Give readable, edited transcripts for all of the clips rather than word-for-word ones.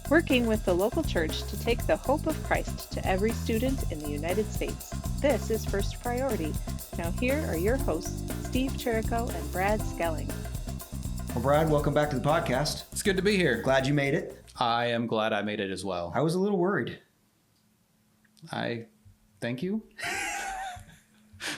working with the local church to take the hope of Christ to every student in the United States. This is First Priority. Now here are your hosts, Steve Chirico and Brad Skelling. Well, Brad, welcome back to the podcast. It's good to be here. Glad you made it. I am glad I made it as well. I was a little worried. I thank you.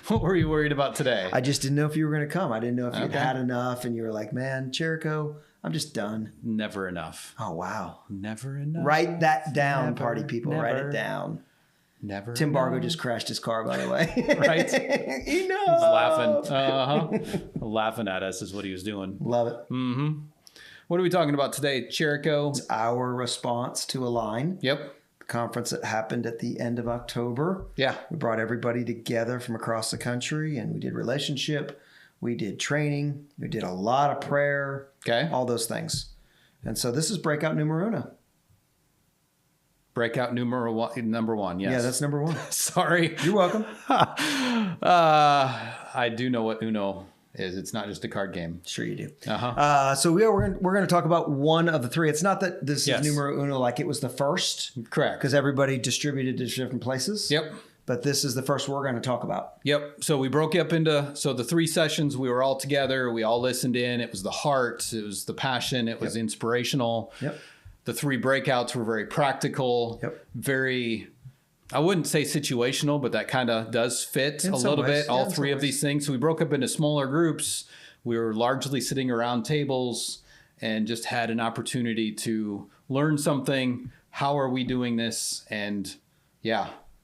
What were you worried about today? I just didn't know if you were going to come. I didn't know if you'd had enough and you were like, man, Chirico, I'm just done. Never enough. Oh, wow. Never enough. Write that down, Never, party people. never, Write it down. Never Tim enough. Bargo just crashed his car, by the way. Right? Enough. He's laughing. Laughing at us is what he was doing. Love it. Mm-hmm. What are we talking about today, Chirico? It's our response to Align. Yep. The conference that happened at the end of October. Yeah. We brought everybody together from across the country and we did relationship. We did training. We did a lot of prayer. Okay. All those things. And so this is Breakout numero uno. Breakout number one. Yes. Yeah, that's number one. Sorry. You're welcome. I do know what Uno is. It's not just a card game. Sure you do. Uh-huh. We're going to talk about one of the three. It's not that this Yes. is numero uno like it was the first. Correct. Because everybody distributed to different places. Yep. But this is the first we're going to talk about. Yep. So we broke up into, the 3 sessions, we were all together. We all listened in. It was the heart. It was the passion. It was inspirational. Yep. The 3 breakouts were very practical. Yep. Very, I wouldn't say situational, but that kind of does fit In a some little ways. bit. All in 3 some of ways. these things. So we broke up into smaller groups. We were largely sitting around tables and just had an opportunity to learn something. How are we doing this? And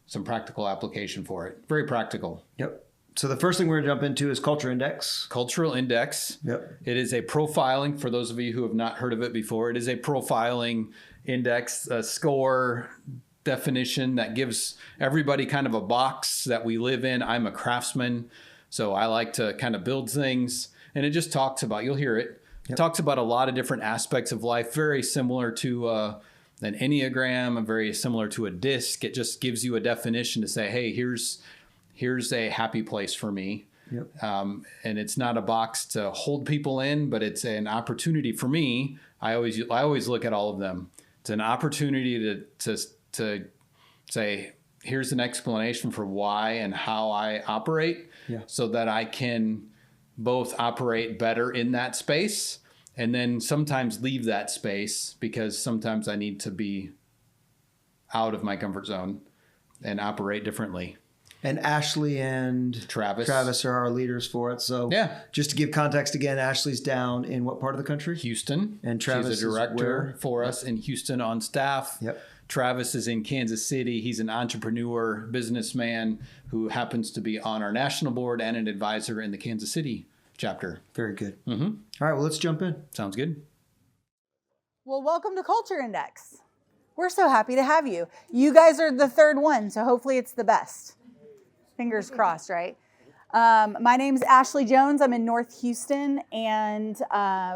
some practical application for it. Very practical. Yep. So the first thing we're going to jump into is Culture Index. Cultural Index. Yep. It is a profiling, for those of you who have not heard of it before, it is a profiling index, a score definition that gives everybody kind of a box that we live in. I'm a craftsman, so I like to kind of build things. And it just talks about, you'll hear it, it talks about a lot of different aspects of life, very similar to an Enneagram, and very similar to a DISC. It just gives you a definition to say, hey, here's a happy place for me. Yep. And it's not a box to hold people in, but it's an opportunity for me. I always look at all of them. It's an opportunity to say, here's an explanation for why and how I operate, so that I can both operate better in that space and then sometimes leave that space, because sometimes I need to be out of my comfort zone and operate differently. And Ashley and Travis are our leaders for it. So just to give context again, Ashley's down in what part of the country? Houston. And Travis She's a director is for us in Houston on staff. Yep. Travis is in Kansas City. He's an entrepreneur, businessman who happens to be on our national board and an advisor in the Kansas City chapter. Very good. Mm-hmm. All right, well, let's jump in. Sounds good. Well, welcome to Culture Index. We're so happy to have you. You guys are the 3rd one, so hopefully it's the best. Fingers crossed, right? My name's Ashley Jones. I'm in North Houston, and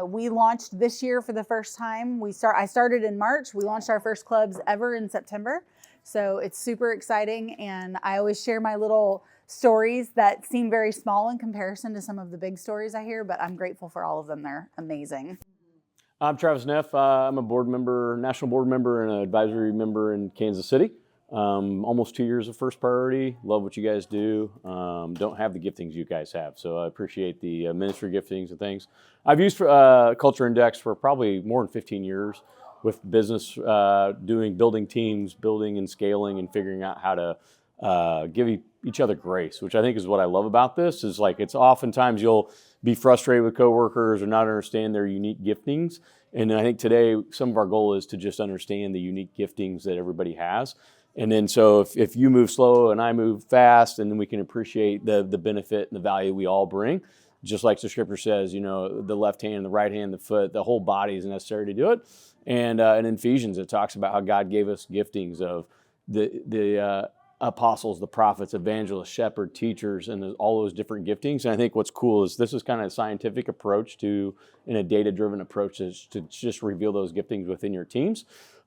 we launched this year for the first time. I started in March. We launched our first clubs ever in September, so it's super exciting. And I always share my little stories that seem very small in comparison to some of the big stories I hear, but I'm grateful for all of them. They're amazing. I'm Travis Neff. I'm a board member, national board member, and an advisory member in Kansas City. Almost 2 years of First Priority. Love what you guys do. Don't have the giftings you guys have, so I appreciate the ministry giftings and things. I've used Culture Index for probably more than 15 years with business, building teams, building and scaling, and figuring out how to give each other grace, which I think is what I love about this. Is like, it's oftentimes you'll be frustrated with coworkers or not understand their unique giftings. And I think today some of our goal is to just understand the unique giftings that everybody has. And then so if you move slow and I move fast, and then we can appreciate the benefit and the value we all bring. Just like the scripture says, the left hand, the right hand, the foot, the whole body is necessary to do it. And in Ephesians, it talks about how God gave us giftings of the apostles, the prophets, evangelists, shepherds, teachers, and all those different giftings. And I think what's cool is this is kind of a scientific approach and a data-driven approach to just reveal those giftings within your teams.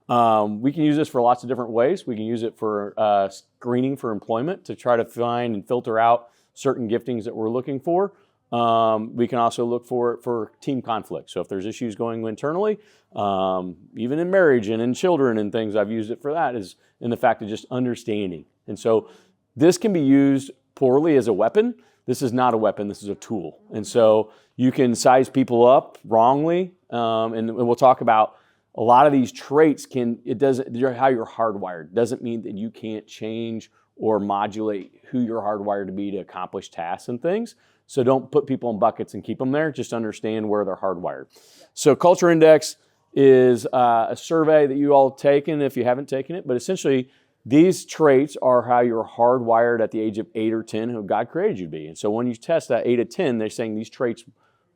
We can use this for lots of different ways. We can use it for screening for employment to try to find and filter out certain giftings that we're looking for. We can also look for it for team conflict. So if there's issues going internally, even in marriage and in children and things, I've used it for that, is in the fact of just understanding. And so this can be used poorly as a weapon. This is not a weapon, this is a tool. And so you can size people up wrongly, and we'll talk about a lot of these traits how you're hardwired. Doesn't mean that you can't change or modulate who you're hardwired to be to accomplish tasks and things. So don't put people in buckets and keep them there. Just understand where they're hardwired. So Culture Index is a survey that you all have taken if you haven't taken it. But essentially, these traits are how you're hardwired at the age of 8 or 10, who God created you to be. And so when you test that 8 to 10, they're saying these traits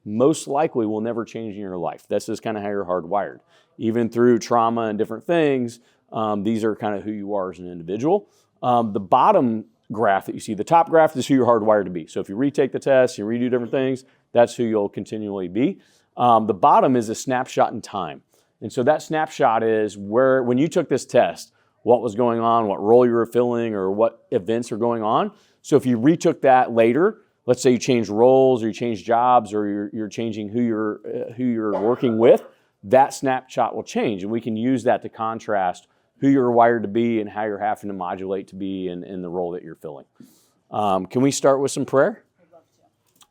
most likely will never change in your life. This is kind of how you're hardwired. Even through trauma and different things, these are kind of who you are as an individual. The bottom graph that you see, the top graph is who you're hardwired to be. So if you retake the test, you redo different things, that's who you'll continually be. The bottom is a snapshot in time. And so that snapshot is when you took this test, what was going on, what role you were filling, or what events are going on. So if you retook that later, let's say you changed roles or you changed jobs or you're changing who you're working with, that snapshot will change. And we can use that to contrast who you're wired to be and how you're having to modulate to be in the role that you're filling. Can we start with some prayer?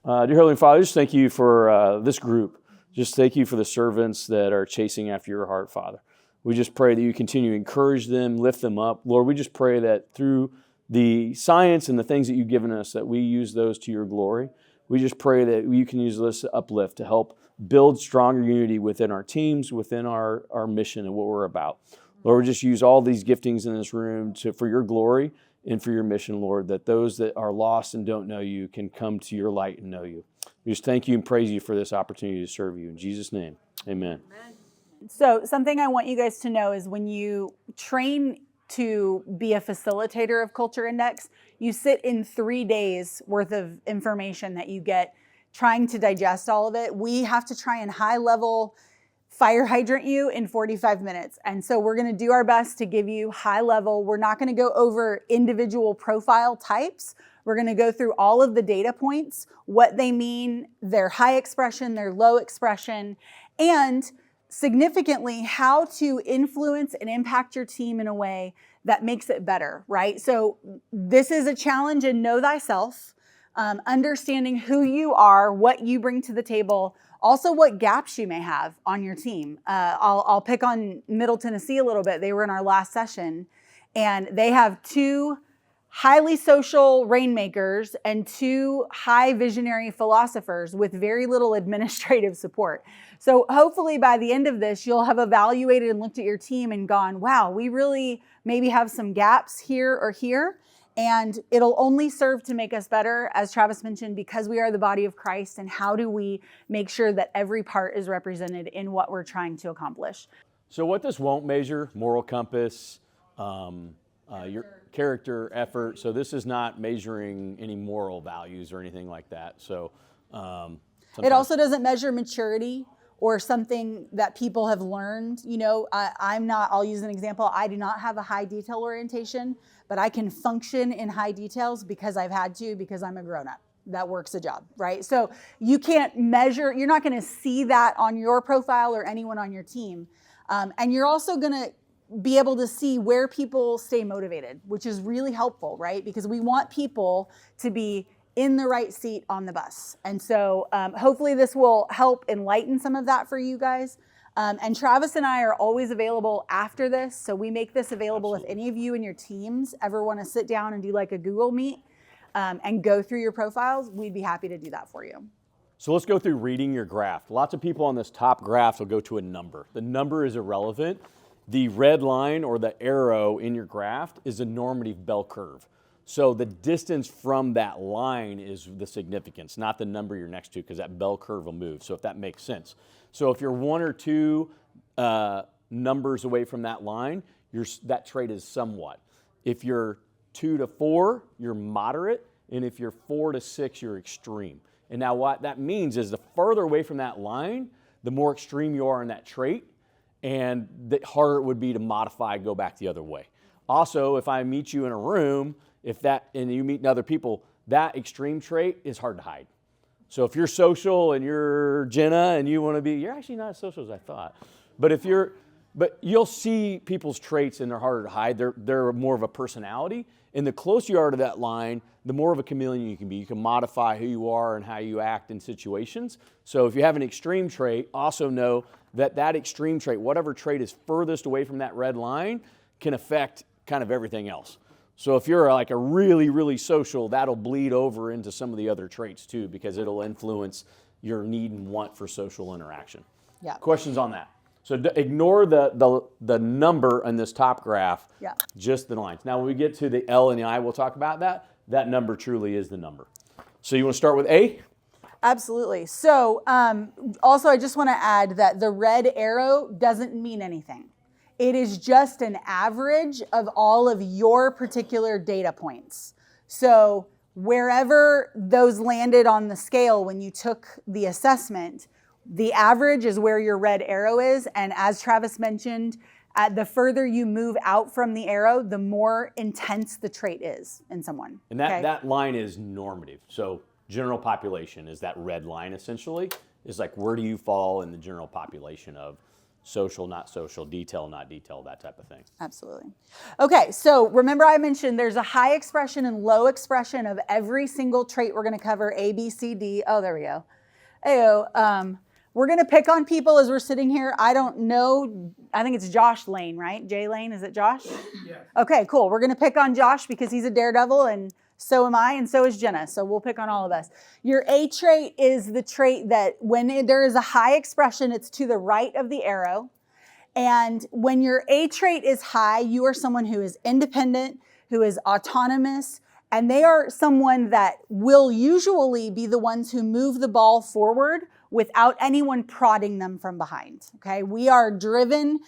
Dear Heavenly Father, just thank you for this group. Just thank you for the servants that are chasing after your heart, Father. We just pray that you continue to encourage them, lift them up. Lord, we just pray that through the science and the things that you've given us, that we use those to your glory. We just pray that you can use this uplift to help build stronger unity within our teams, within our mission and what we're about. Lord, we just use all these giftings in this room for your glory and for your mission, Lord, that those that are lost and don't know you can come to your light and know you. We just thank you and praise you for this opportunity to serve you. In Jesus' name, amen. So something I want you guys to know is when you train to be a facilitator of Culture Index, you sit in 3 days worth of information that you get trying to digest all of it. We have to try and high level fire hydrant you in 45 minutes. And so we're going to do our best to give you high level. We're not going to go over individual profile types. We're going to go through all of the data points, what they mean, their high expression, their low expression, and significantly how to influence and impact your team in a way that makes it better, right? So this is a challenge in know thyself, understanding who you are, what you bring to the table, also what gaps you may have on your team. I'll pick on Middle Tennessee a little bit. They were in our last session, and they have 2 highly social rainmakers and 2 high visionary philosophers with very little administrative support. So hopefully by the end of this, you'll have evaluated and looked at your team and gone, wow, we really maybe have some gaps here or here. And it'll only serve to make us better, as Travis mentioned, because we are the body of Christ. And how do we make sure that every part is represented in what we're trying to accomplish? So what this won't measure, moral compass, your character, effort. So this is not measuring any moral values or anything like that. So it also doesn't measure maturity or something that people have learned. You know, I'll use an example. I do not have a high detail orientation, but I can function in high details because I've had to, because I'm a grown-up that works a job, right? So you can't measure, you're not going to see that on your profile or anyone on your team. And you're also going to be able to see where people stay motivated, which is really helpful, right? Because we want people to be in the right seat on the bus. And so hopefully this will help enlighten some of that for you guys. And Travis and I are always available after this. So we make this available. Absolutely. If any of you and your teams ever want to sit down and do like a Google Meet and go through your profiles, we'd be happy to do that for you. So let's go through reading your graph. Lots of people on this top graph will go to a number. The number is irrelevant. The red line or the arrow in your graph is a normative bell curve. So the distance from that line is the significance, not the number you're next to, because that bell curve will move. So if that makes sense. So if you're 1 or 2 numbers away from that line, that trait is somewhat. If you're 2 to 4, you're moderate. And if you're 4 to 6, you're extreme. And now what that means is the further away from that line, the more extreme you are in that trait, and the harder it would be to modify, go back the other way. Also, if I meet you in a room, and you meet other people, that extreme trait is hard to hide. So if you're social and you're Jenna and you want to be, you're actually not as social as I thought. But you'll see people's traits and they're harder to hide. They're more of a personality. And the closer you are to that line, the more of a chameleon you can be. You can modify who you are and how you act in situations. So if you have an extreme trait, also know that extreme trait, whatever trait is furthest away from that red line, can affect kind of everything else. So if you're like a really, really social, that'll bleed over into some of the other traits too, because it'll influence your need and want for social interaction. Yeah. Questions on that? So ignore the number on this top graph, just the lines. Now when we get to the L and the I, we'll talk about that. That number truly is the number. So you want to start with A? Absolutely. So also I just want to add that the red arrow doesn't mean anything. It is just an average of all of your particular data points. So wherever those landed on the scale when you took the assessment, the average is where your red arrow is. And as Travis mentioned, the further you move out from the arrow, the more intense the trait is in someone. And that line is normative. So general population is that red line essentially, is like where do you fall in the general population of social, not social, detail, not detail, that type of thing. Absolutely. Okay, so remember I mentioned there's a high expression and low expression of every single trait we're going to cover, A, B, C, D. Oh, there we go. Ayo. We're going to pick on people as we're sitting here. I don't know. I think it's Josh Lane, right? Jay Lane, is it Josh? Yeah. Okay, cool. We're going to pick on Josh because he's a daredevil, and so am I, and so is Jenna. So we'll pick on all of us. Your A trait is the trait that when there is a high expression, it's to the right of the arrow. And when your A trait is high, you are someone who is independent, who is autonomous, and they are someone that will usually be the ones who move the ball forward without anyone prodding them from behind, okay? We are driven,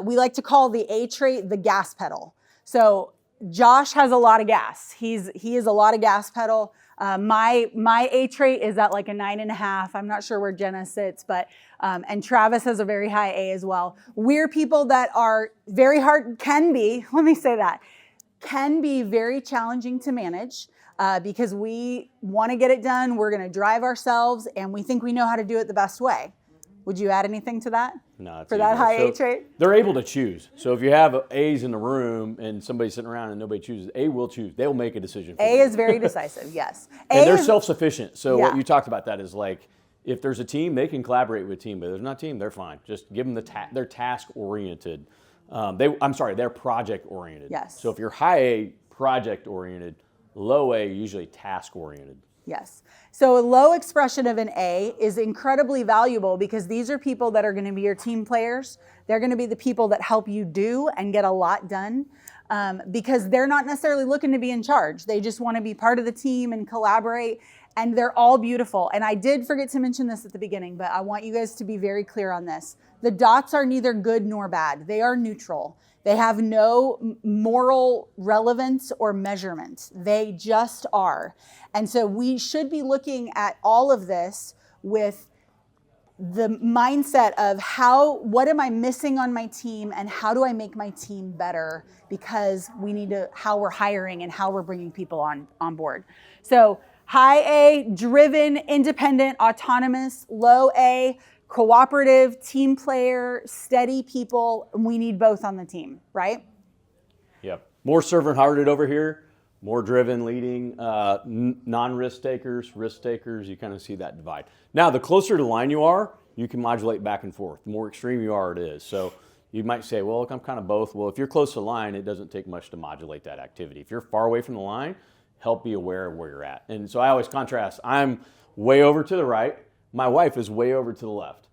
we like to call the A trait the gas pedal. So Josh has a lot of gas. He is a lot of gas pedal. My A trait is at like a 9.5. I'm not sure where Jenna sits, but, and Travis has a very high A as well. We're people that are very hard, can be very challenging to manage because we want to get it done. We're going to drive ourselves and we think we know how to do it the best way. Would you add anything to that? No. For that high A trait? They're able to choose. So if you have A's in the room and somebody's sitting around and nobody chooses, A will choose. They'll make a decision for you. A is very decisive, yes. And they're self-sufficient. So what you talked about that is like, if there's a team, they can collaborate with a team. But if there's not a team, they're fine. Just give them they're task-oriented. They're project-oriented. Yes. So if you're high A, project-oriented, low A, usually task-oriented. Yes. So a low expression of an A is incredibly valuable because these are people that are going to be your team players. They're going to be the people that help you do and get a lot done because they're not necessarily looking to be in charge. They just want to be part of the team and collaborate, and they're all beautiful. And I did forget to mention this at the beginning, but I want you guys to be very clear on this. The dots are neither good nor bad. They are neutral. They have no moral relevance or measurement. They just are. And so we should be looking at all of this with the mindset of what am I missing on my team and how do I make my team better, because we need to, how we're hiring and how we're bringing people on board. So high A, driven, independent, autonomous. Low A, cooperative, team player, steady people. We need both on the team, right? Yep. More servant-hearted over here, more driven, leading, non-risk takers, risk takers. You kind of see that divide. Now, the closer to the line you are, you can modulate back and forth. The more extreme you are, it is. So you might say, well, look, I'm kind of both. Well, if you're close to the line, it doesn't take much to modulate that activity. If you're far away from the line, help be aware of where you're at. And so I always contrast. I'm way over to the right. My wife is way over to the left.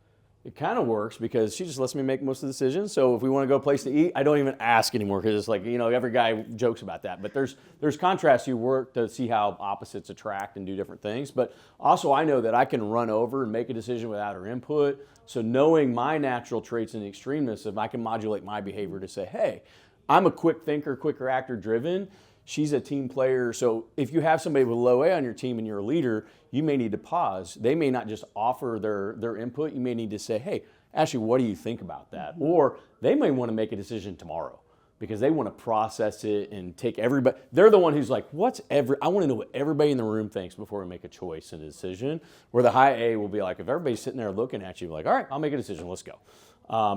It kind of works because she just lets me make most of the decisions. So if we want to go a place to eat, I don't even ask anymore because it's like, every guy jokes about that. But there's contrast. You work to see how opposites attract and do different things. But also I know that I can run over and make a decision without her input. So knowing my natural traits and extremeness, if I can modulate my behavior to say, hey, I'm a quick thinker, quicker actor driven. She's a team player. So if you have somebody with low A on your team and you're a leader, you may need to pause. They may not just offer their input. You may need to say, hey, Ashley, what do you think about that? Or they may want to make a decision tomorrow. because they want to process it and take everybody. They're the one who's like, I want to know what everybody in the room thinks before we make a choice and a decision. Where the high A will be like, if everybody's sitting there looking at you, like, all right, I'll make a decision, let's go.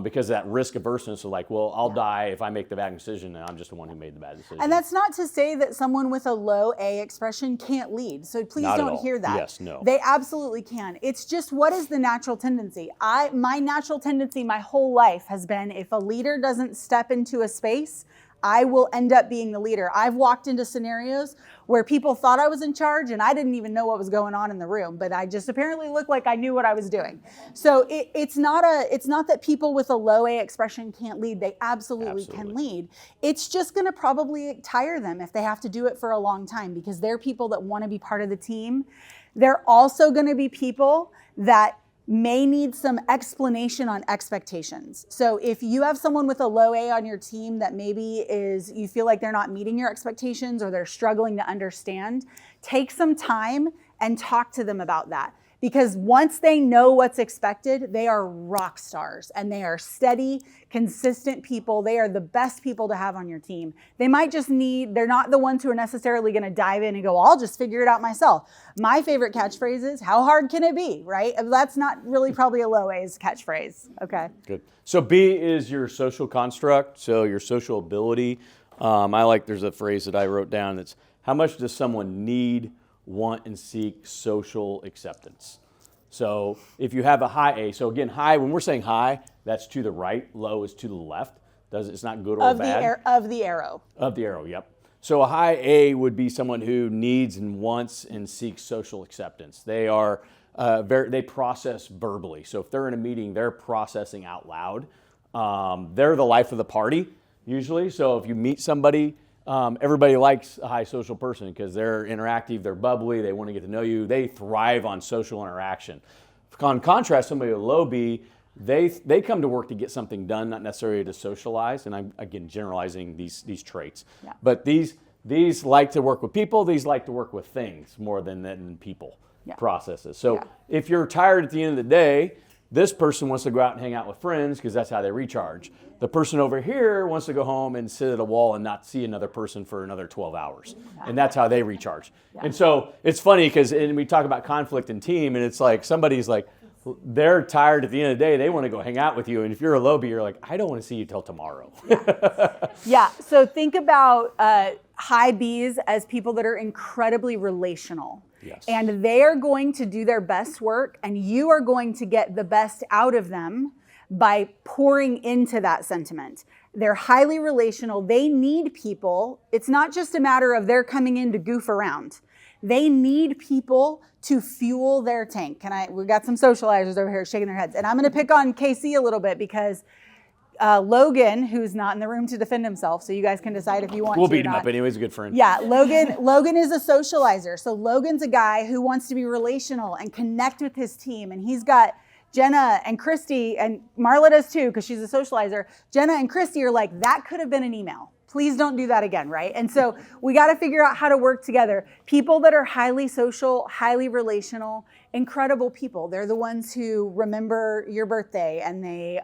Because that risk averseness of like, well, I'll die if I make the bad decision, and I'm just the one who made the bad decision. And that's not to say that someone with a low A expression can't lead. So please don't hear that. Yes, no. They absolutely can. It's just, what is the natural tendency? My natural tendency my whole life has been, if a leader doesn't step into a space, I will end up being the leader. I've walked into scenarios where people thought I was in charge and I didn't even know what was going on in the room, but I just apparently looked like I knew what I was doing. So it's not that people with a low A expression can't lead. They absolutely can lead. It's just going to probably tire them if they have to do it for a long time, because they're people that want to be part of the team. They're also going to be people that may need some explanation on expectations. So if you have someone with a low A on your team that maybe you feel like they're not meeting your expectations or they're struggling to understand, take some time and talk to them about that. Because once they know what's expected, they are rock stars and they are steady, consistent people. They are the best people to have on your team. They're not the ones who are necessarily going to dive in and go, I'll just figure it out myself. My favorite catchphrase is, how hard can it be, right? That's not really probably a low A's catchphrase, okay? Good. So B is your social construct, so your social ability. There's a phrase that I wrote down that's, how much does someone need, want, and seek social acceptance? So if you have a high A, so again, high, when we're saying high, that's to the right, low is to the left. It's not good or bad. Of the arrow. Of the arrow, yep. So a high A would be someone who needs and wants and seeks social acceptance. They are they process verbally. So if they're in a meeting, they're processing out loud. They're the life of the party usually. So if you meet somebody, everybody likes a high social person because they're interactive, they're bubbly, they want to get to know you, they thrive on social interaction. On contrast, somebody with a low B, they come to work to get something done, not necessarily to socialize. And I'm again generalizing these traits. Yeah. But these like to work with people, these like to work with things more than people. Yeah. Processes. So if you're tired at the end of the day, this person wants to go out and hang out with friends because that's how they recharge. The person over here wants to go home and sit at a wall and not see another person for another 12 hours. And that's how they recharge. Yeah. And so it's funny because we talk about conflict in team, and it's like somebody's like, they're tired at the end of the day. They want to go hang out with you. And if you're a low B, you're like, I don't want to see you till tomorrow. Yeah. So think about high Bs as people that are incredibly relational. Yes. And they are going to do their best work, and you are going to get the best out of them by pouring into that sentiment. They're highly relational. They need people. It's not just a matter of they're coming in to goof around. They need people to fuel their tank. We got some socializers over here shaking their heads. And I'm going to pick on KC a little bit because Logan, who's not in the room to defend himself, so you guys can decide if you want to. We'll beat him up anyway. He's a good friend. Yeah, Logan is a socializer. So Logan's a guy who wants to be relational and connect with his team. And he's got Jenna and Christy, and Marla does too because she's a socializer. Jenna and Christy are like, that could have been an email. Please don't do that again, right? And so we got to figure out how to work together. People that are highly social, highly relational, incredible people. They're the ones who remember your birthday and they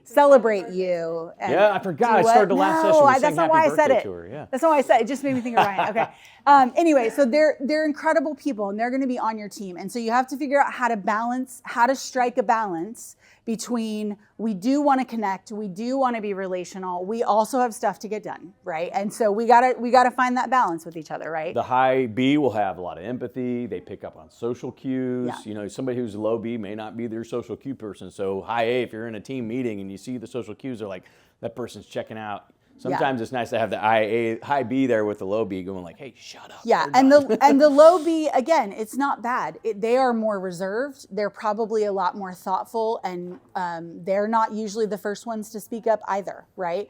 celebrate you. And I forgot. I started the last session with that's not why I said it. Yeah. That's not why I said it. It just made me think of Ryan. Okay. Anyway, so they're incredible people and they're going to be on your team. And so you have to figure out how to strike a balance between we do want to connect, we do want to be relational, we also have stuff to get done, right? And so we gotta find that balance with each other, right? The high B will have a lot of empathy. They pick up on social cues. Yeah. You know, somebody who's low B may not be their social cue person. So high A, if you're in a team meeting and you see the social cues, they're like, that person's checking out. Sometimes it's nice to have the high B there with the low B going like, hey, shut up. Yeah, and the low B, again, it's not bad. They are more reserved. They're probably a lot more thoughtful, and they're not usually the first ones to speak up either, right?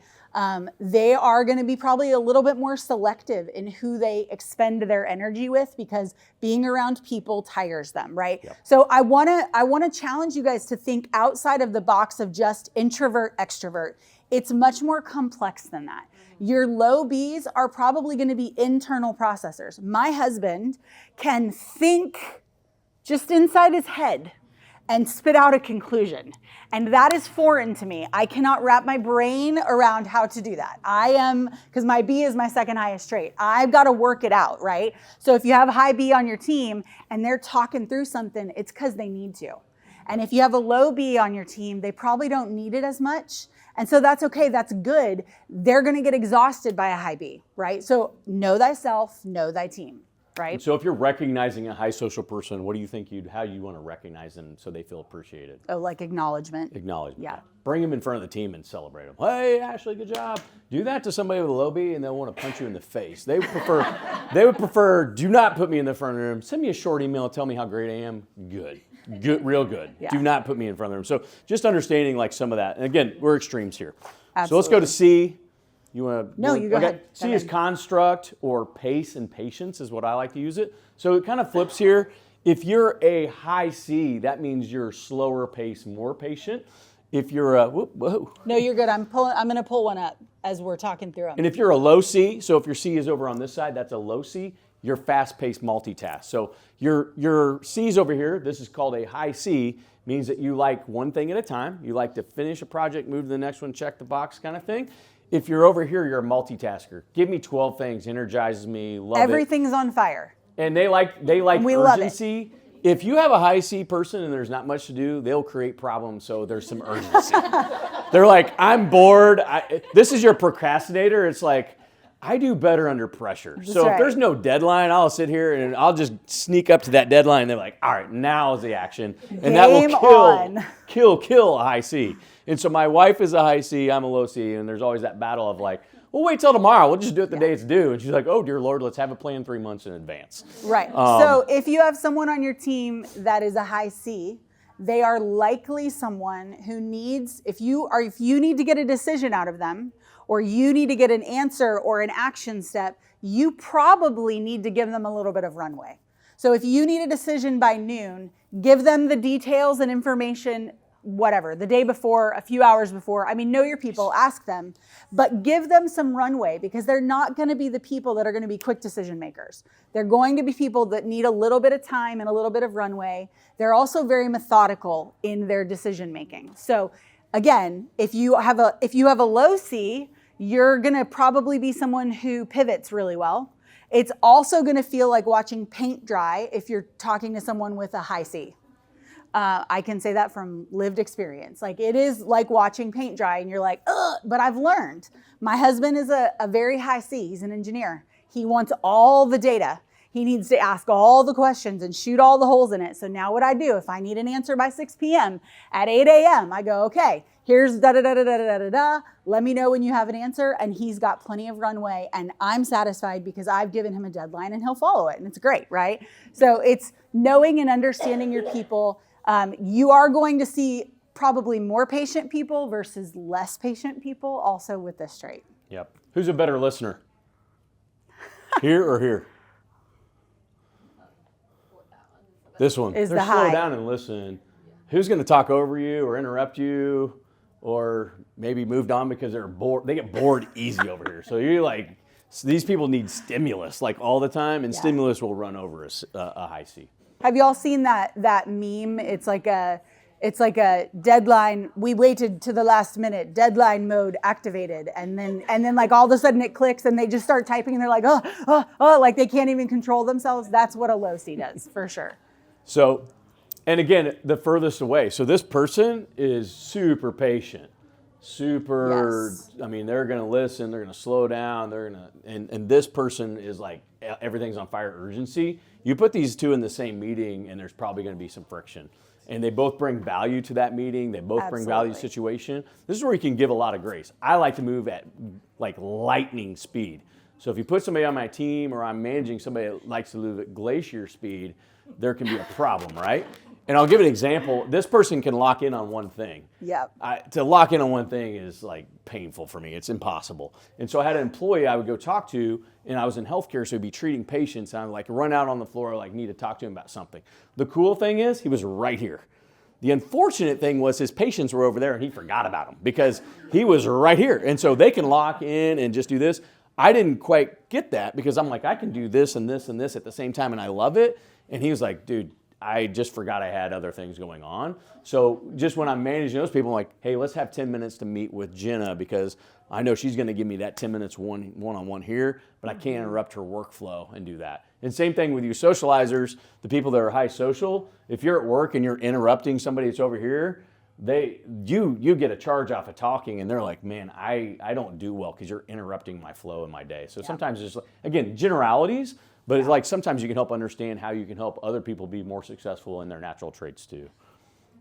They are going to be probably a little bit more selective in who they expend their energy with because being around people tires them, right? Yep. So I want to challenge you guys to think outside of the box of just introvert, extrovert. It's much more complex than that. Your low Bs are probably going to be internal processors. My husband can think just inside his head and spit out a conclusion. And that is foreign to me. I cannot wrap my brain around how to do that. Because my B is my second highest trait. I've got to work it out, right? So if you have a high B on your team and they're talking through something, it's because they need to. And if you have a low B on your team, they probably don't need it as much. And so that's okay, that's good. They're going to get exhausted by a high B, right? So know thyself, know thy team, right? And so if you're recognizing a high social person, what do you think how you want to recognize them so they feel appreciated? Oh, like acknowledgement. Acknowledgement. Yeah. Bring them in front of the team and celebrate them. Hey, Ashley, good job. Do that to somebody with a low B and they'll want to punch you in the face. They would prefer, do not put me in the front room. Send me a short email, tell me how great I am. Good, real good. Yeah. Do not put me in front of them. So just understanding like some of that. And again, we're extremes here. Absolutely. So let's go to C. You want to? No, you go ahead. C is construct or pace and patience is what I like to use it. So it kind of flips here. If you're a high C, that means you're slower pace, more patient. If you're a whoa. No, you're good. I'm going to pull one up as we're talking through them. And if you're a low C, so if your C is over on this side, that's a low C. You're fast-paced multitask. So your C's over here. This is called a high C. Means that you like one thing at a time. You like to finish a project, move to the next one, check the box, kind of thing. If you're over here, you're a multitasker. Give me 12 things, energizes me, love Everything's on fire. And they like we urgency. Love it. If you have a high C person and there's not much to do, they'll create problems, so there's some urgency. They're like, I'm bored. This is your procrastinator. It's like, I do better under pressure. That's so right. if there's no deadline, I'll sit here and I'll just sneak up to that deadline. And they're like, all right, now is the action. And that will kill a high C. And so my wife is a high C, I'm a low C, and there's always that battle of like, we'll wait till tomorrow. We'll just do it the day it's due. And she's like, oh, dear Lord, let's have a plan 3 months in advance. Right. So if you have someone on your team that is a high C, they are likely someone who needs, if you need to get a decision out of them, or you need to get an answer or an action step, you probably need to give them a little bit of runway. So if you need a decision by noon, give them the details and information whatever, the day before, a few hours before. I mean, know your people, ask them, but give them some runway because they're not going to be the people that are going to be quick decision makers. They're going to be people that need a little bit of time and a little bit of runway. They're also very methodical in their decision making. So again, if you have a low C, you're going to probably be someone who pivots really well. It's also going to feel like watching paint dry if you're talking to someone with a high C. I can say that from lived experience. Like it is like watching paint dry and you're like, ugh, but I've learned. My husband is a very high C. He's an engineer. He wants all the data. He needs to ask all the questions and shoot all the holes in it. So now what I do, if I need an answer by 6 p.m. at 8 a.m., I go, okay, here's da-da-da-da-da-da-da-da. Let me know when you have an answer. And he's got plenty of runway. And I'm satisfied because I've given him a deadline and he'll follow it. And it's great, right? So it's knowing and understanding your people. You are going to see probably more patient people versus less patient people also with this trait. Yep. Who's a better listener? Here or here? This one. Is They're the slow high. down and listen. Who's going to talk over you or interrupt you or maybe moved on because they're bored? They get bored easy over here. So you're like, these people need stimulus like all the time, and stimulus will run over a high C. Have you all seen that meme? It's like a deadline. We waited to the last minute. Deadline mode activated, and then like all of a sudden it clicks, and they just start typing, and they're like, oh, like they can't even control themselves. That's what a low C does for sure. So, and again, the furthest away. So this person is super patient, Yes. I mean, they're going to listen. They're going to slow down. They're going to, and this person is like everything's on fire, urgency. You put these two in the same meeting, and there's probably going to be some friction. And they both bring value to that meeting. They both bring value to the situation. This is where you can give a lot of grace. I like to move at like lightning speed. So if you put somebody on my team or I'm managing somebody that likes to move at glacier speed, there can be a problem, right? And I'll give an example. This person can lock in on one thing. Yep. To lock in on one thing is like painful for me. It's impossible. And so I had an employee I would go talk to, and I was in healthcare, so he'd be treating patients, and I would like run out on the floor, like need to talk to him about something. The cool thing is he was right here. The unfortunate thing was his patients were over there, and he forgot about them because he was right here. And so they can lock in and just do this. I didn't quite get that because I'm like, I can do this and this and this at the same time, and I love it. And he was like, dude, I just forgot I had other things going on. So just when I'm managing those people, I'm like, hey, let's have 10 minutes to meet with Jenna because I know she's going to give me that 10 minutes one-on-one here, but I can't interrupt her workflow and do that. And same thing with you socializers, the people that are high social. If you're at work and you're interrupting somebody that's over here, you get a charge off of talking, and they're like, man, I don't do well because you're interrupting my flow in my day. So sometimes it's, again, generalities, but it's like sometimes you can help understand how you can help other people be more successful in their natural traits too.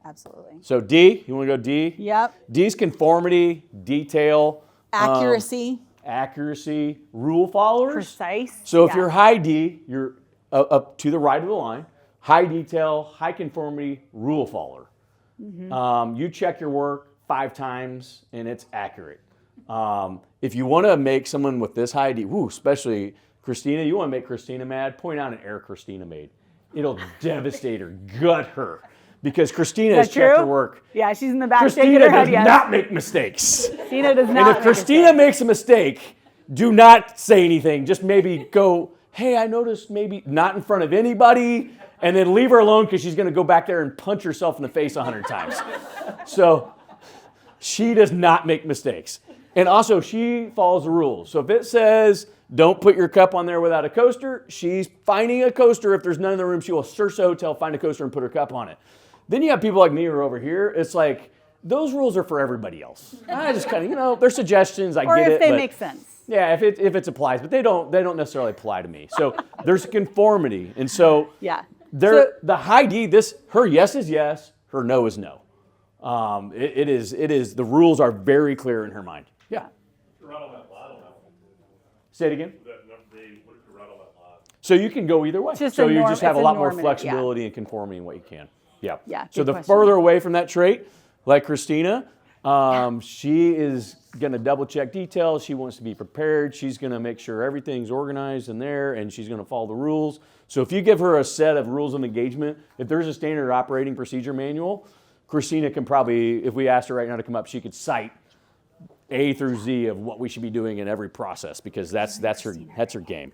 Absolutely. So D, you want to go D? Yep. D's conformity, detail. Accuracy. Accuracy, rule followers. Precise. So if you're high D, you're up to the right of the line. High detail, high conformity, rule follower. Mm-hmm. You check your work 5 times and it's accurate. If you want to make someone with this high D, especially Christina, you want to make Christina mad, point out an error Christina made. It'll devastate her, gut her. Because Christina has checked her work. Yeah, she's in the back. Christina does not make mistakes. Christina does not. And if Christina makes a mistake, do not say anything. Just maybe go, hey, I noticed, maybe not in front of anybody, and then leave her alone because she's going to go back there and punch herself in the face 100 times. So she does not make mistakes. And also, she follows the rules. So if it says, don't put your cup on there without a coaster, she's finding a coaster. If there's none in the room, she will search the hotel, find a coaster, and put her cup on it. Then you have people like me who are over here. It's like, those rules are for everybody else. I just kind of, they're suggestions. I get it. Or if they make sense. Yeah, if it applies, but they don't necessarily apply to me. So there's conformity. And so the high D, her yes is yes, her no is no. It is, the rules are very clear in her mind. Yeah. Say it again. So you can go either way. So you just have a lot more flexibility and conformity in what you can. Yeah. So the further away from that trait, like Christina, she is going to double check details. She wants to be prepared. She's going to make sure everything's organized in there, and she's going to follow the rules. So if you give her a set of rules of engagement, if there's a standard operating procedure manual, Christina can probably, if we asked her right now to come up, she could cite A through Z of what we should be doing in every process because that's her game.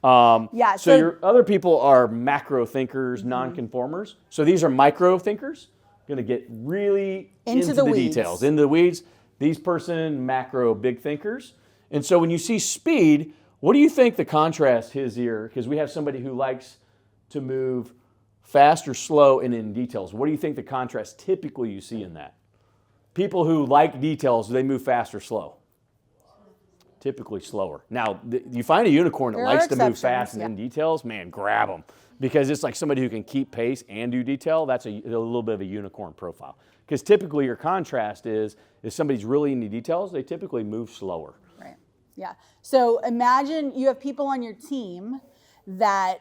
So your other people are macro thinkers, non-conformers. So these are micro thinkers, going to get really into the details, into the weeds. These person, macro, big thinkers. And so when you see speed, what do you think the contrast is here? Because we have somebody who likes to move fast or slow and in details. What do you think the contrast typically you see in that? People who like details, do they move fast or slow? Typically slower. Now, you find a unicorn that likes to move fast and in details, man, grab them. Because it's like somebody who can keep pace and do detail, that's a little bit of a unicorn profile. Because typically your contrast is, if somebody's really into details, they typically move slower. Right, yeah. So imagine you have people on your team that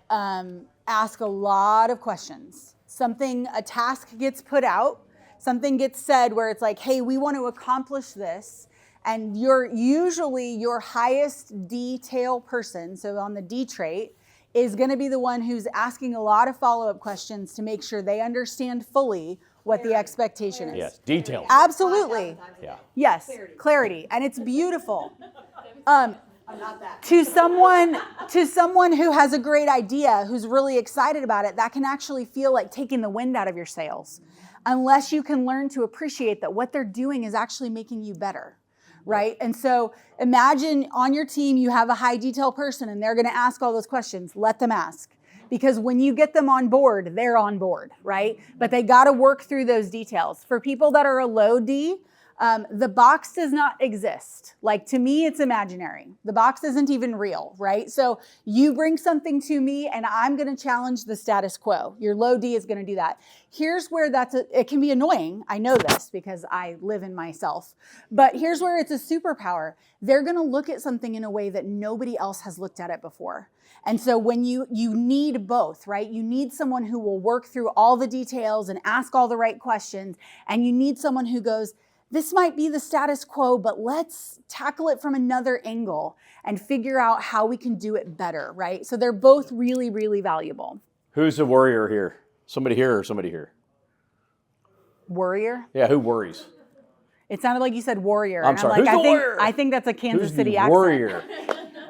ask a lot of questions. A task gets put out, something gets said where it's like, hey, we want to accomplish this. And you're usually your highest detail person, so on the D trait, is going to be the one who's asking a lot of follow-up questions to make sure they understand fully what the expectation is. Yes, details. Absolutely. Yeah. Yes, clarity. And it's beautiful. To someone who has a great idea, who's really excited about it, that can actually feel like taking the wind out of your sails, unless you can learn to appreciate that what they're doing is actually making you better. Right? And so imagine on your team, you have a high detail person and they're going to ask all those questions. Let them ask. Because when you get them on board, they're on board, right? But they got to work through those details. For people that are a low D, the box does not exist. Like, to me, it's imaginary. The box isn't even real, right? So you bring something to me and I'm going to challenge the status quo. Your low D is going to do that. Here's where it can be annoying. I know this because I live in myself. But here's where it's a superpower. They're going to look at something in a way that nobody else has looked at it before. And so when you need both, right? You need someone who will work through all the details and ask all the right questions. And you need someone who goes, this might be the status quo, but let's tackle it from another angle and figure out how we can do it better, right? So they're both really, really valuable. Who's the worrier here? Somebody here or somebody here? Warrior? Yeah, who worries? It sounded like you said warrior. I'm sorry, who's the warrior? I think that's a Kansas Who's City the accent. warrior?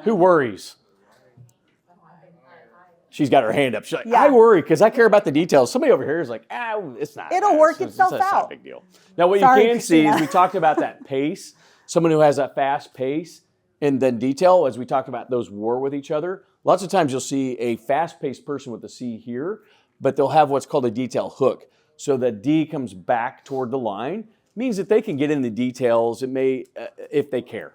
Who worries? She's got her hand up. She's like, Yeah. I worry because I care about the details. Somebody over here is like, it's not. It'll work itself It's not out. a big deal. Now, what Sorry, you can see Christina. is we talked about that pace. Someone who has that fast pace and then detail, as we talked about those war with each other. Lots of times you'll see a fast-paced person with a C here, but they'll have what's called a detail hook. So the D comes back toward the line, means that they can get in the details. It may, if they care.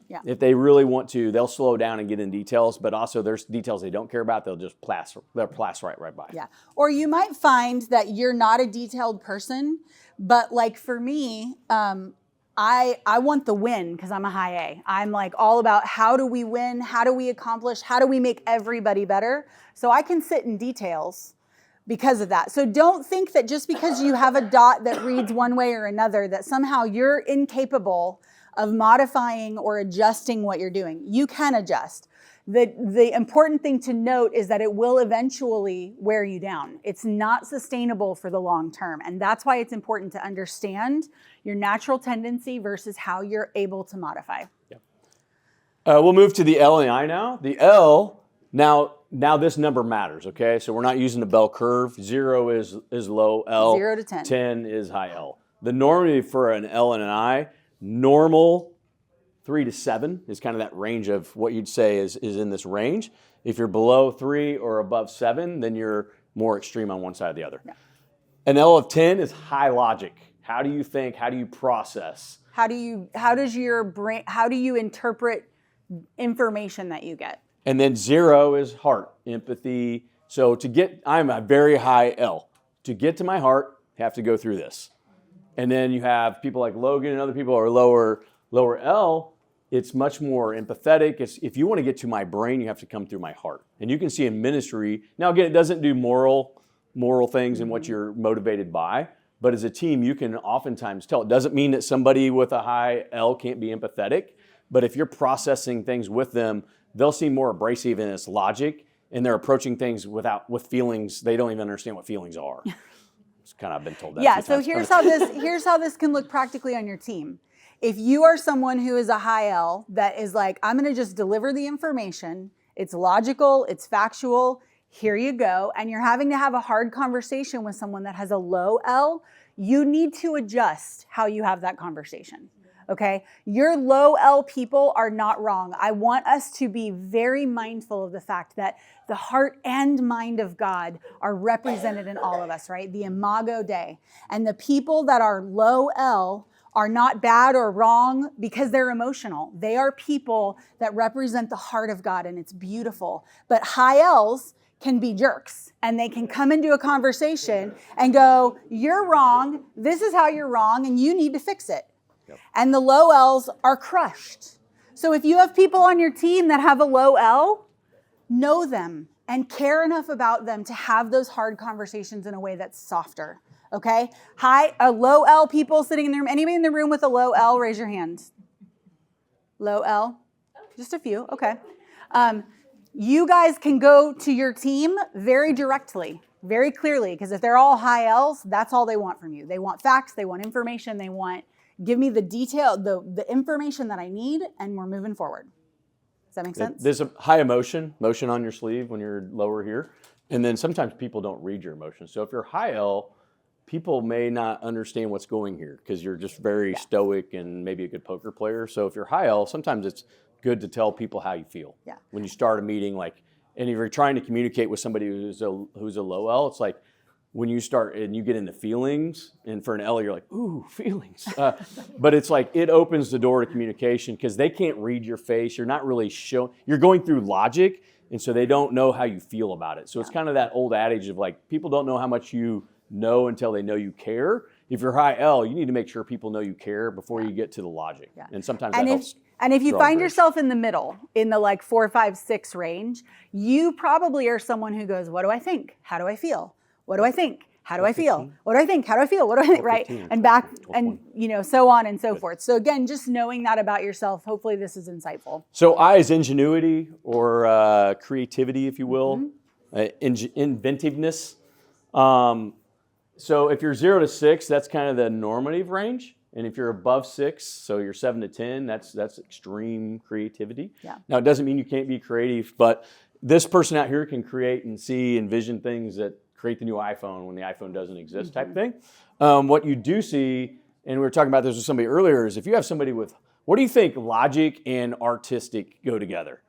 Yeah. If they really want to, they'll slow down and get in details, but also there's details they don't care about, they'll just pass right by. Yeah. Or you might find that you're not a detailed person, but like for me, I want the win because I'm a high A. I'm like all about how do we win? How do we accomplish? How do we make everybody better? So I can sit in details because of that. So don't think that just because you have a dot that reads one way or another, that somehow you're incapable of modifying or adjusting what you're doing. You can adjust. The important thing to note is that it will eventually wear you down. It's not sustainable for the long term. And that's why it's important to understand your natural tendency versus how you're able to modify. Yep. We'll move to the L and I now. The L, now this number matters, okay? So we're not using the bell curve. 0 is low L. 0 to 10. 10 is high L. The normative for an L and an I, normal 3 to 7 is kind of that range of what you'd say is in this range. If you're below 3 or above 7, then you're more extreme on one side or the other. Yeah. An L of 10 is high logic. How do you think? How do you process? How do you interpret information that you get? And then 0 is heart, empathy. So I'm a very high L. To get to my heart, I have to go through this. And then you have people like Logan and other people who are lower L. It's much more empathetic. If you want to get to my brain, you have to come through my heart. And you can see in ministry, now again, it doesn't do moral things and what you're motivated by, but as a team, you can oftentimes tell. It doesn't mean that somebody with a high L can't be empathetic, but if you're processing things with them, they'll seem more abrasive in its logic, and they're approaching things with feelings. They don't even understand what feelings are. It's kind of, I've been told that. Yeah, so here's how this can look practically on your team. If you are someone who is a high L that is like, I'm going to just deliver the information, it's logical, it's factual, here you go, and you're having to have a hard conversation with someone that has a low L, you need to adjust how you have that conversation, okay? Your low L people are not wrong. I want us to be very mindful of the fact that the heart and mind of God are represented in all of us, right? The Imago Dei. And the people that are low L are not bad or wrong because they're emotional. They are people that represent the heart of God, and it's beautiful. But high L's can be jerks, and they can come into a conversation and go, you're wrong, this is how you're wrong, and you need to fix it. Yep. And the low L's are crushed. So if you have people on your team that have a low L, know them and care enough about them to have those hard conversations in a way that's softer. Okay? Low L people sitting in the room. Anybody in the room with a low L, raise your hand. Low L? Just a few. Okay. You guys can go to your team very directly, very clearly, because if they're all high L's, that's all they want from you. They want facts, they want information, they want, give me the detail, the information that I need, and we're moving forward. Does that make sense? There's a high emotion on your sleeve when you're lower here. And then sometimes people don't read your emotions. So if you're high L, people may not understand what's going here because you're just very stoic and maybe a good poker player. So if you're high L, sometimes it's good to tell people how you feel. Yeah. When you start a meeting, and if you're trying to communicate with somebody who's a low L, it's like when you start and you get into feelings, and for an L, you're like, ooh, feelings. But it's like it opens the door to communication because they can't read your face. You're not really you're going through logic, and so they don't know how you feel about it. So it's kind of that old adage of like, people don't know how much you know until they know you care. If you're high L, you need to make sure people know you care before you get to the logic. Yeah. And sometimes that helps. And if you find yourself in the middle, in the 4, 5, 6 range, you probably are someone who goes, what do I think? How do I feel? What do I think? How do I feel? What do I think? How do I feel? What do I think? Right? And back and so on and so forth. So again, just knowing that about yourself, hopefully this is insightful. So I is ingenuity or creativity, if you will, inventiveness. So if you're 0 to 6, that's kind of the normative range. And if you're above 6, so you're 7 to 10, that's extreme creativity. Yeah. Now, it doesn't mean you can't be creative, but this person out here can create and see, envision things that create the new iPhone when the iPhone doesn't exist type thing. What you do see, and we were talking about this with somebody earlier, is if you have somebody with, what do you think logic and artistic go together?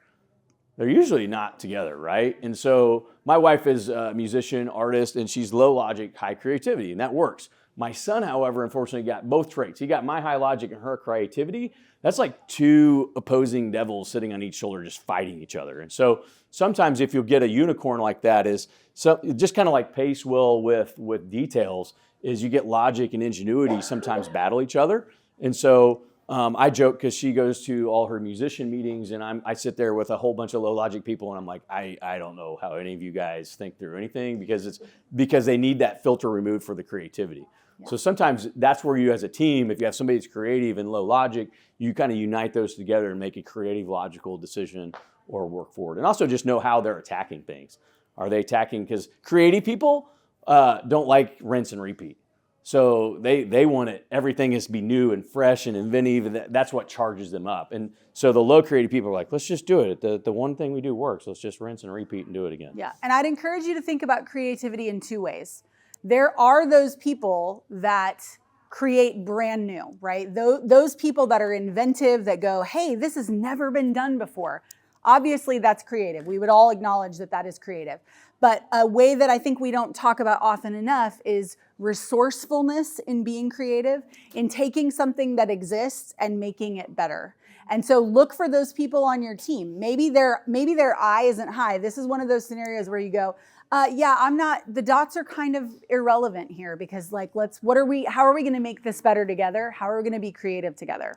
They're usually not together, right? And so my wife is a musician, artist, and she's low logic, high creativity, and that works. My son, however, unfortunately got both traits. He got my high logic and her creativity. That's like two opposing devils sitting on each shoulder just fighting each other. And so sometimes if you'll get a unicorn like that, is so just kind of like pace will with details, is you get logic and ingenuity sometimes battle each other. And so I joke because she goes to all her musician meetings and I sit there with a whole bunch of low logic people and I'm like, I don't know how any of you guys think through anything because they need that filter removed for the creativity. Yeah. So sometimes that's where you as a team, if you have somebody that's creative and low logic, you kind of unite those together and make a creative, logical decision or work forward. And also just know how they're attacking things. Are they attacking, because creative people don't like rinse and repeat. So they want it, everything has to be new and fresh and inventive, and that's what charges them up. And so the low creative people are like, let's just do it. The one thing we do works. Let's just rinse and repeat and do it again. Yeah, and I'd encourage you to think about creativity in two ways. There are those people that create brand new, right? Those people that are inventive, that go, hey, this has never been done before. Obviously, that's creative. We would all acknowledge that that is creative. But a way that I think we don't talk about often enough is resourcefulness in being creative, in taking something that exists and making it better. And so look for those people on your team. Maybe their eye isn't high. This is one of those scenarios where you go, the dots are kind of irrelevant here because how are we going to make this better together? How are we going to be creative together?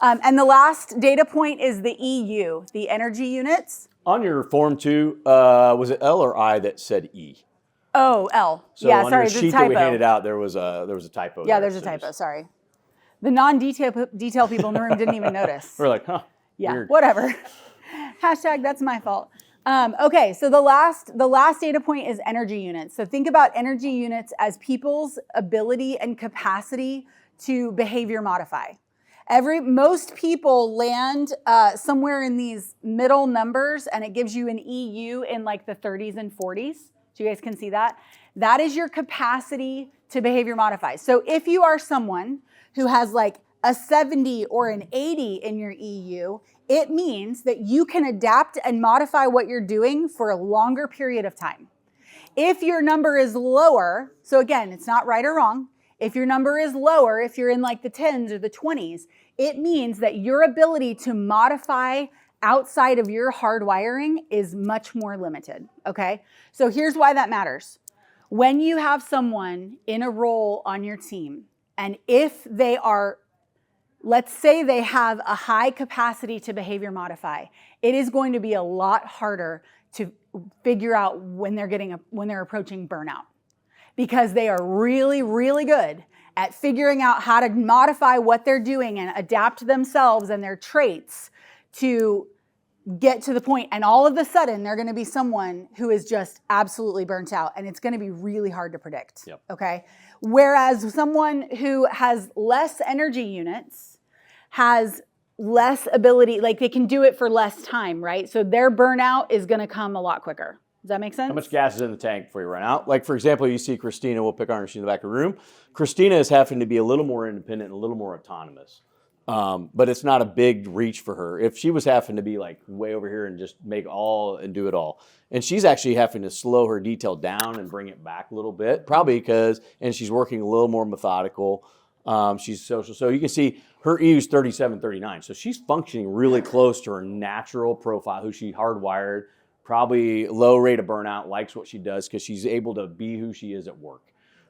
And the last data point is the EU, the energy units. On your form too, was it L or I that said E? Oh, L. So yeah, on sorry, your the sheet typo. that we handed out, there was a typo. Yeah, there's a typo, sorry. The non-detail people in the room didn't even notice. We're like, huh, yeah, weird. Whatever. Hashtag that's my fault. Okay, so the last data point is energy units. So think about energy units as people's ability and capacity to behavior modify. Most people land somewhere in these middle numbers, and it gives you an EU in like the 30s and 40s. So you guys can see that. That is your capacity to behavior modify. So if you are someone who has like a 70 or an 80 in your EU, it means that you can adapt and modify what you're doing for a longer period of time. If your number is lower, so again, it's not right or wrong. If your number is lower, if you're in like the 10s or the 20s, it means that your ability to modify outside of your hardwiring is much more limited, okay? So here's why that matters. When you have someone in a role on your team, and if they are, let's say they have a high capacity to behavior modify, it is going to be a lot harder to figure out when they're approaching burnout, because they are really, really good at figuring out how to modify what they're doing and adapt themselves and their traits to get to the point. And all of a sudden, they're going to be someone who is just absolutely burnt out, and it's going to be really hard to predict. Yep. Okay. Whereas someone who has less energy units has less ability, like they can do it for less time, right? So their burnout is going to come a lot quicker. Does that make sense? How much gas is in the tank before you run out? Like, for example, you see Christina, we'll pick on her, she's in the back of the room. Christina is having to be a little more independent and a little more autonomous. But it's not a big reach for her. If she was having to be like way over here and just make all and do it all. And she's actually having to slow her detail down and bring it back a little bit, probably and she's working a little more methodical. She's social. So you can see her EU is 37, 39. So she's functioning really close to her natural profile, who she hardwired, probably low rate of burnout, likes what she does because she's able to be who she is at work.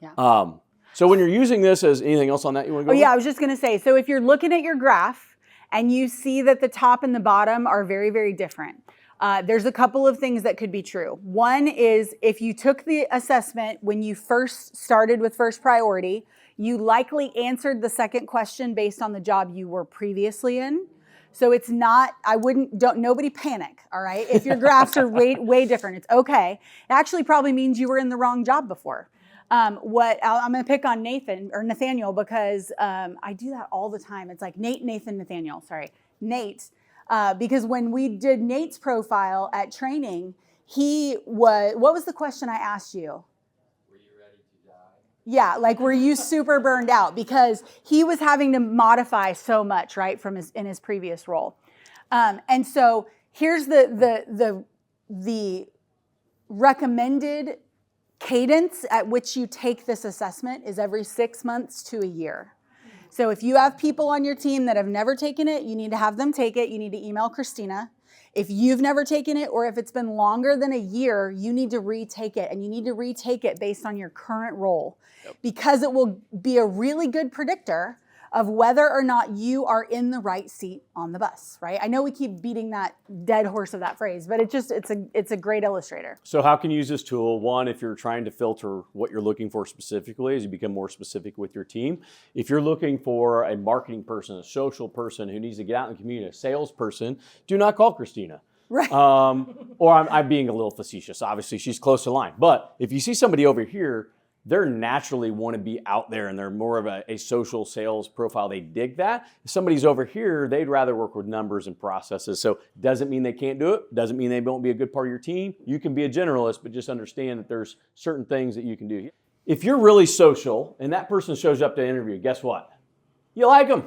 Yeah. So when you're using this, as anything else on that you want to go over? Yeah, I was just going to say, so if you're looking at your graph and you see that the top and the bottom are very, very different, there's a couple of things that could be true. One is if you took the assessment when you first started with first priority, you likely answered the second question based on the job you were previously in. So it's not, nobody panic, all right? If your graphs are way different, it's okay. It actually probably means you were in the wrong job before. I'm going to pick on Nathaniel because I do that all the time. It's like Nathan, Nathaniel, sorry. Nate, Because when we did Nate's profile at training, what was the question I asked you? Yeah, like, were you super burned out? Because he was having to modify so much, right, in his previous role. And so here's the recommended cadence at which you take this assessment is every 6 months to a year. So if you have people on your team that have never taken it, you need to have them take it. You need to email Christina. If you've never taken it, or if it's been longer than a year, you need to retake it, and you need to retake it based on your current role, because it will be a really good predictor of whether or not you are in the right seat on the bus, right? I know we keep beating that dead horse of that phrase, but it's a great illustrator. So how can you use this tool? One, if you're trying to filter what you're looking for specifically, as you become more specific with your team. If you're looking for a marketing person, a social person who needs to get out in the community, a salesperson, do not call Christina. Right. Or I'm being a little facetious. Obviously, she's close to the line. But if you see somebody over here, they're naturally want to be out there and they're more of a social sales profile. They dig that. If somebody's over here, they'd rather work with numbers and processes. So doesn't mean they can't do it. Doesn't mean they won't be a good part of your team. You can be a generalist, but just understand that there's certain things that you can do. If you're really social and that person shows up to interview, guess what? You like them.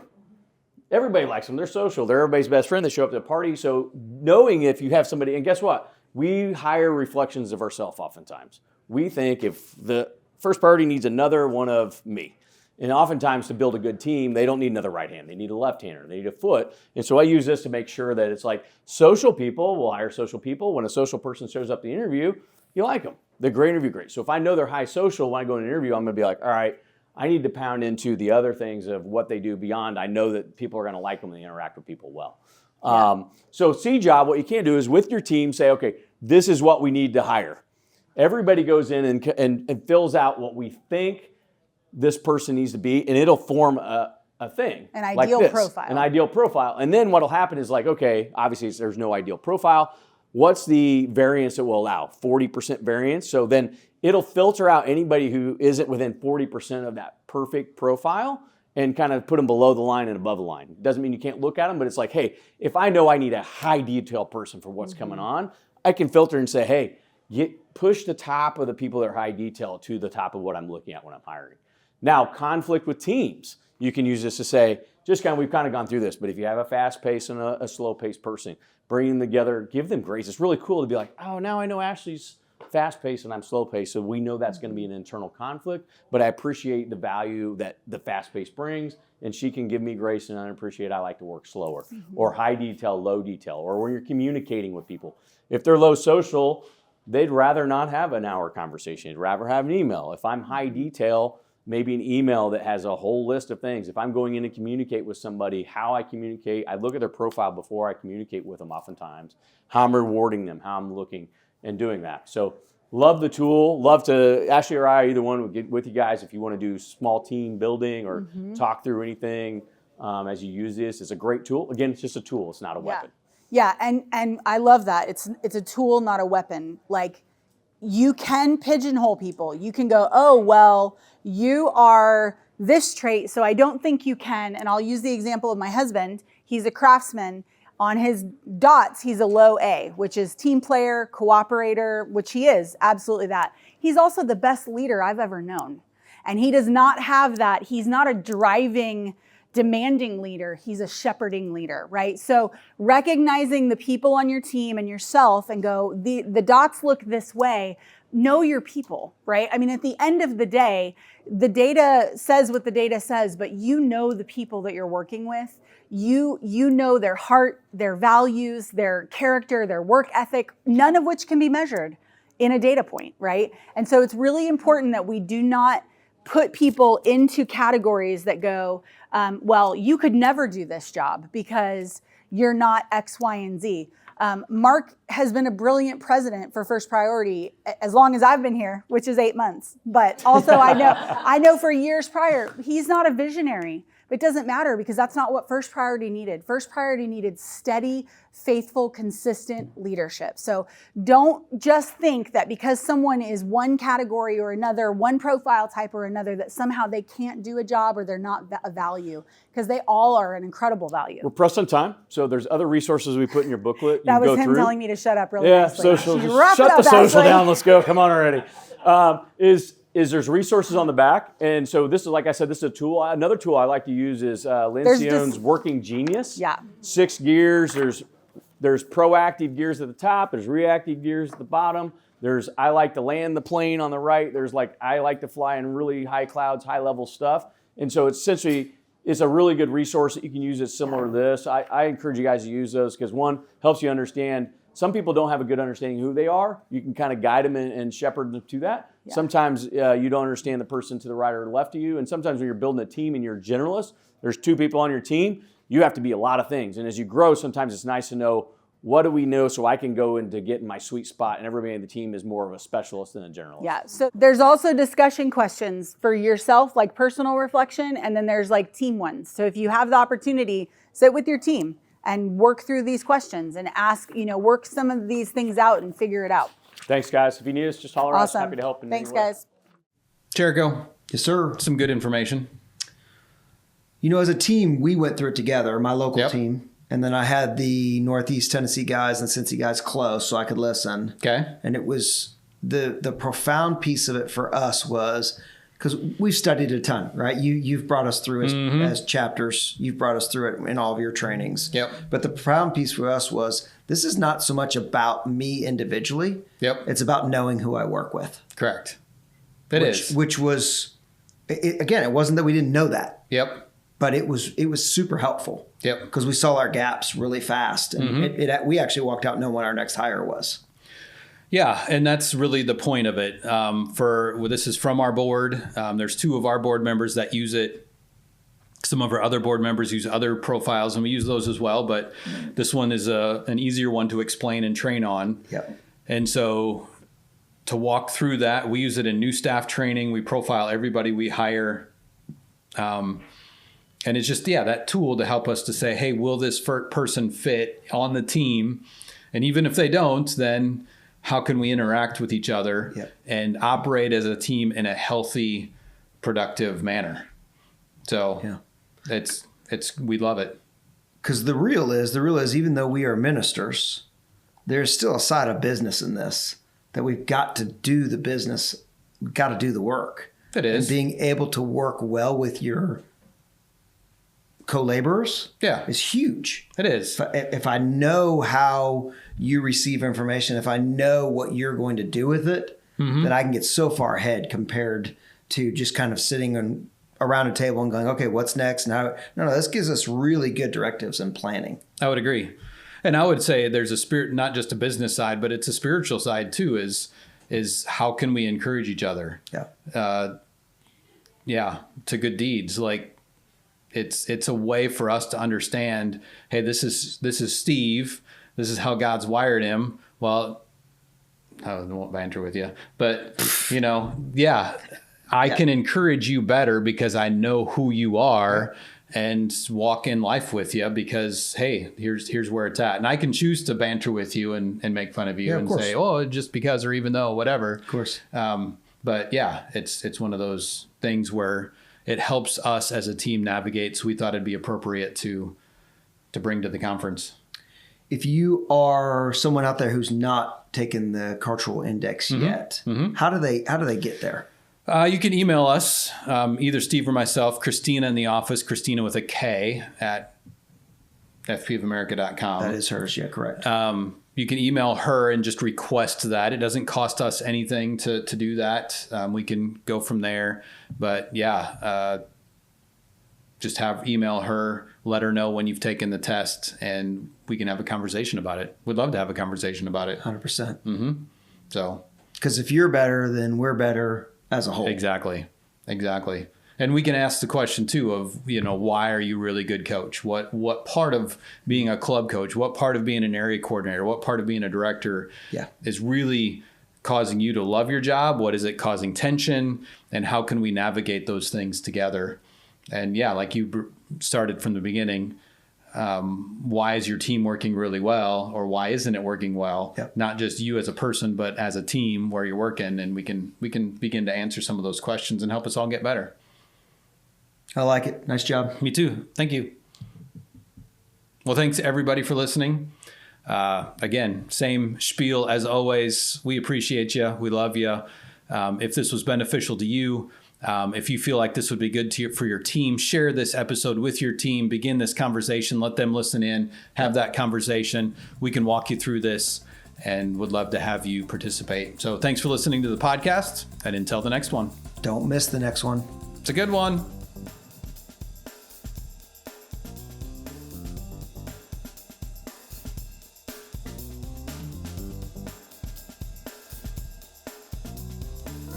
Everybody likes them. They're social. They're everybody's best friend. They show up to the party. So knowing if you have somebody, and guess what? We hire reflections of ourselves oftentimes. We think if the first priority needs another one of me. And oftentimes to build a good team, they don't need another right hand. They need a left hander. They need a foot. And so I use this to make sure that it's like social people will hire social people. When a social person shows up to the interview, you like them. They're great interview great. So if I know they're high social, when I go to an interview, I'm going to be like, all right, I need to pound into the other things of what they do beyond. I know that people are going to like them when they interact with people well. Yeah. So C-Job, what you can do is with your team say, okay, this is what we need to hire. Everybody goes in and fills out what we think this person needs to be, and it'll form a thing. An ideal profile. An ideal profile. And then what'll happen is like, okay, obviously there's no ideal profile. What's the variance it will allow? 40% variance. So then it'll filter out anybody who isn't within 40% of that perfect profile and kind of put them below the line and above the line. Doesn't mean you can't look at them, but it's like, hey, if I know I need a high detail person for what's coming on, I can filter and say, hey, push the top of the people that are high detail to the top of what I'm looking at when I'm hiring. Now, conflict with teams. You can use this to say, we've kind of gone through this, but if you have a fast paced and a slow paced person, bring them together, give them grace. It's really cool to be like, oh, now I know Ashley's fast paced and I'm slow paced, so we know that's going to be an internal conflict, but I appreciate the value that the fast pace brings, and she can give me grace, and I appreciate I like to work slower, or high detail, low detail, or when you're communicating with people. If they're low social, they'd rather not have an hour conversation. They'd rather have an email. If I'm high detail, maybe an email that has a whole list of things. If I'm going in to communicate with somebody, how I communicate, I look at their profile before I communicate with them oftentimes, how I'm rewarding them, how I'm looking and doing that. So love the tool. Love to, Ashley or I, either one would get with you guys if you want to do small team building or talk through anything as you use this. It's a great tool. Again, it's just a tool. It's not a weapon. Yeah, and I love that. It's a tool, not a weapon. Like, you can pigeonhole people. You can go, oh, well, you are this trait, so I don't think you can. And I'll use the example of my husband. He's a craftsman. On his dots, he's a low A, which is team player, cooperator, which he is, absolutely that. He's also the best leader I've ever known. And he does not have that. He's not a driving, demanding leader. He's a shepherding leader, right? So recognizing the people on your team and yourself and go, the dots look this way. Know your people, right? I mean, at the end of the day, the data says what the data says, but you know the people that you're working with. You know their heart, their values, their character, their work ethic, none of which can be measured in a data point, right? And so it's really important that we do not put people into categories that go, well, you could never do this job because you're not X, Y, and Z. Mark has been a brilliant president for First Priority as long as I've been here, which is 8 months. But also I know for years prior, he's not a visionary, It doesn't matter because that's not what first priority needed. First priority needed steady, faithful, consistent leadership. So don't just think that because someone is one category or another, one profile type or another, that somehow they can't do a job or they're not a value, because they all are an incredible value. We're pressed on time, so there's other resources we put in your booklet. That was him telling me to shut up really nicely. Social. Shut the social down. Let's go. Come on already. There's resources on the back, and so this is, like I said, this is a tool. Another tool I like to use is Lynn Sion's Working Genius. Yeah. 6 gears. There's proactive gears at the top. There's reactive gears at the bottom. There's I like to land the plane on the right. There's I like to fly in really high clouds, high level stuff. And so it's a really good resource that you can use. It's similar to this. I encourage you guys to use those because one, helps you understand. Some people don't have a good understanding of who they are. You can kind of guide them and shepherd them to that. Yeah. Sometimes you don't understand the person to the right or left of you. And sometimes when you're building a team and you're a generalist, there's 2 people on your team, you have to be a lot of things. And as you grow, sometimes it's nice to know, what do we know so I can go into get in my sweet spot, and everybody on the team is more of a specialist than a generalist. Yeah, so there's also discussion questions for yourself, like personal reflection, and then there's team ones. So if you have the opportunity, sit with your team and work through these questions and ask, work some of these things out and figure it out. Thanks, guys. If you need us, just holler at us. Happy to help. Thanks, guys. Jericho. Yes, sir. Some good information. As a team, we went through it together, my local team. And then I had the Northeast Tennessee guys and Cincy guys close so I could listen. Okay. And it was the profound piece of it for us was, because we've studied a ton, right? You've brought us through as chapters. You've brought us through it in all of your trainings. Yep. But the profound piece for us was, this is not so much about me individually. Yep. It's about knowing who I work with. Correct. Which was, again, it wasn't that we didn't know that. Yep. But it was super helpful. Yep. Because we saw our gaps really fast. And we actually walked out knowing what our next hire was. Yeah, and that's really the point of it. This is from our board. There's 2 of our board members that use it. Some of our other board members use other profiles, and we use those as well. But this one is an easier one to explain and train on. Yep. And so to walk through that, we use it in new staff training. We profile everybody we hire. And it's just, that tool to help us to say, hey, will this person fit on the team? And even if they don't, then how can we interact with each other and operate as a team in a healthy, productive manner? So we love it. Because the real is, even though we are ministers, there's still a side of business in this, that we've got to do the business. We've got to do the work. It is. And being able to work well with your co-laborers is huge. It is. If I know how you receive information, if I know what you're going to do with it, then I can get so far ahead compared to just kind of sitting around a table and going, okay, what's next? No, this gives us really good directives and planning. I would agree. And I would say there's a spirit, not just a business side, but it's a spiritual side too, is how can we encourage each other? To good deeds. It's a way for us to understand, hey, this is Steve. This is how God's wired him. Well, I won't banter with you, but I can encourage you better because I know who you are and walk in life with you because, hey, here's where it's at. And I can choose to banter with you and make fun of you and say, oh, just because, or even though, whatever. Of course. But it's one of those things where it helps us as a team navigate. So we thought it'd be appropriate to bring to the conference. If you are someone out there who's not taken the cultural index yet, how do they get there? You can email us, either Steve or myself, Christina in the office, Christina with a K at fpofamerica.com. That is hers. Yeah, correct. You can email her and just request that. It doesn't cost us anything to do that. We can go from there. But just email her, let her know when you've taken the test, and we can have a conversation about it. We'd love to have a conversation about it. 100%. So, because if you're better, then we're better as a whole. Exactly. And we can ask the question too of, why are you a really good coach? What part of being a club coach, what part of being an area coordinator, what part of being a director is really causing you to love your job? What is it causing tension? And how can we navigate those things together? And yeah, like you started from the beginning, why is your team working really well, or why isn't it working well? Yep. Not just you as a person, but as a team where you're working, and we can begin to answer some of those questions and help us all get better. I like it. Nice job. Me too. Thank you. Well, thanks everybody for listening. Again, same spiel as always. We appreciate you. We love you. If this was beneficial to you, if you feel like this would be good for your team, share this episode with your team. Begin this conversation. Let them listen in. Have that conversation. We can walk you through this and would love to have you participate. So thanks for listening to the podcast, and until the next one. Don't miss the next one. It's a good one.